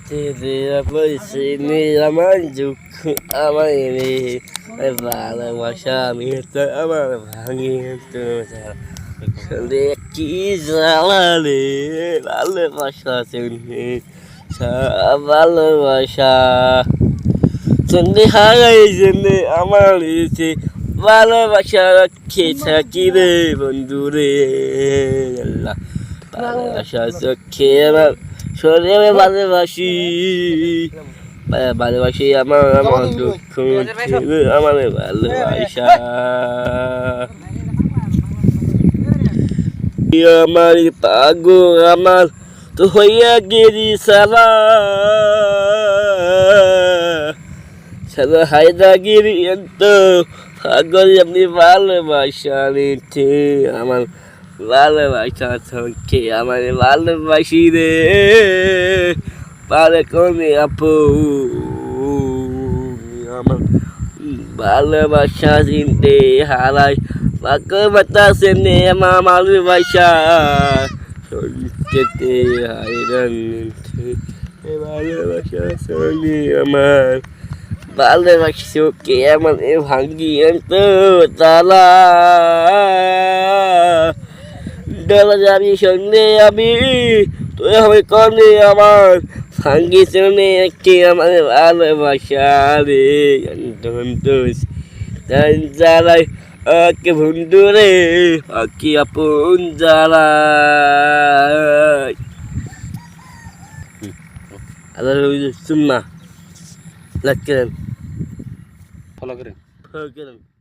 তেরা পরিচিনি আমার দুঃখ আমার এনে ভালোবাসা আমি তো আমার ভাঙি তো কি জ্বালালে ভালোবাসা শুনে ভালোবাসা সন্ধে হারাই জন্যে আমার এসে ভালোবাসা রাখে থাকি রে বন্ধু রে আল্লাহ ভালোবাসা চোখে আমার শরীরে ভালোবাসি ভালোবাসি আমার আমার দুঃখ আমার ভালোবাসা আমার পাগো আমার তো হইয়া গেরি সারা সারা হায়দাগিরি তো পাগল আপনি ভালোবাসা নিতে আমার ভালোবাসা চোখে আমার ভালোবাসি রে পারে কোনে আপু আমার ভালোবাসা চিনতে হারাই পাকে বাতাসে নে আমার ভালোবাসা চোখেতে হায়রান ভালোবাসা শোনে আমার ভালোবাসি চোখে আমার ভাঙ্গি তো তালা ডলা যাবি সঙ্গে আমি তুই হবে কনে আমার ভাঙ্গি শোনে কে আমার ভালোবাসা রে সন্তোষ জ্বালাই কে বন্ধু রে কি আপন জ্বালাই আল্লাহ সুন্না লাগ করেন ফলো করেন ফলো করেন